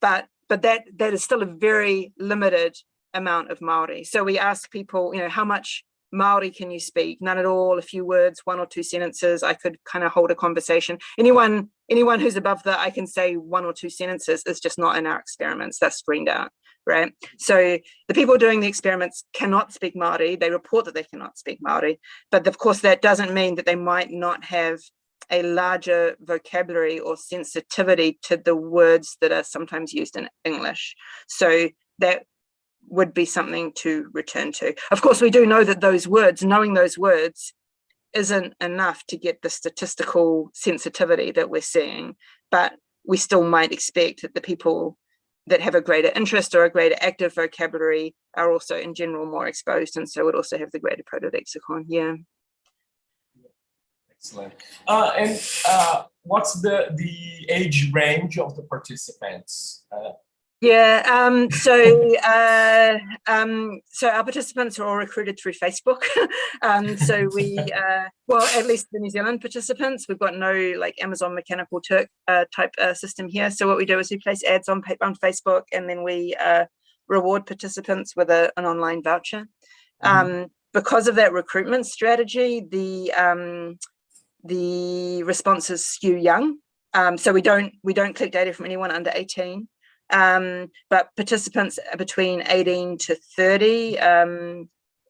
But that is still a very limited amount of Māori. So we ask people, you know, how much Māori can you speak? None at all, a few words, 1 or 2 sentences. I could kind of hold a conversation. Anyone who's above that, I can say 1 or 2 sentences is just not in our experiments. That's screened out, right? So the people doing the experiments cannot speak Māori. They report that they cannot speak Māori. But of course, that doesn't mean that they might not have a larger vocabulary or sensitivity to the words that are sometimes used in English. So that would be something to return to. Of course, we do know that those words, knowing those words, isn't enough to get the statistical sensitivity that we're seeing, but we still might expect that the people that have a greater interest or a greater active vocabulary are also in general more exposed, and so would also have the greater proto-lexicon. Yeah. Excellent. And what's the age range of the participants? So our participants are all recruited through Facebook. So we, well, at least the New Zealand participants, we've got no like Amazon Mechanical Turk type system here. So what we do is we place ads on Facebook, and then we reward participants with an online voucher. Because of that recruitment strategy, the responses skew young. So we don't collect data from anyone under 18. But participants between 18 to 30,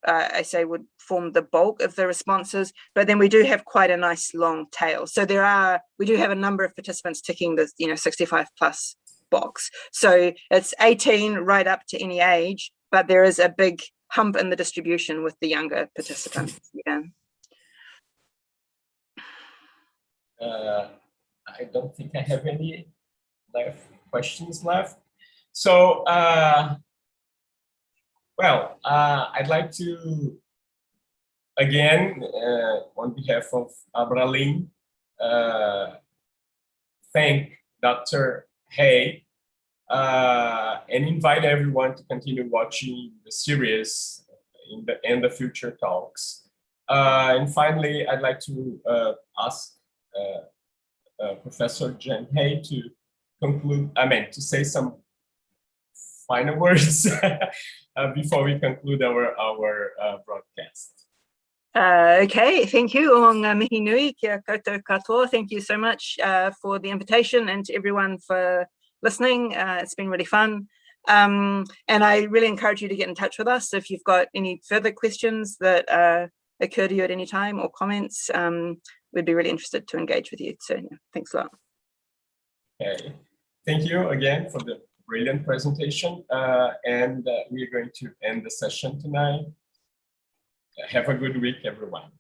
I say would form the bulk of the responses, but then we do have quite a nice long tail. So we do have a number of participants ticking the 65 plus box. So it's 18 right up to any age, but there is a big hump in the distribution with the younger participants. Yeah. I don't think I have any questions left. So, I'd like to, again, on behalf of Abralin, thank Dr. Hay and invite everyone to continue watching the series in the future talks. And finally, I'd like to ask Professor Jen Hay to conclude, to say some final words before we conclude our broadcast. Okay, thank you. Mihi nui, kia koutou katoa. Thank you so much for the invitation, and to everyone for listening. It's been really fun. And I really encourage you to get in touch with us if you've got any further questions that occur to you at any time, or comments. We'd be really interested to engage with you. So yeah, thanks a lot. Okay. Thank you again for the brilliant presentation. And we are going to end the session tonight. Have a good week, everyone.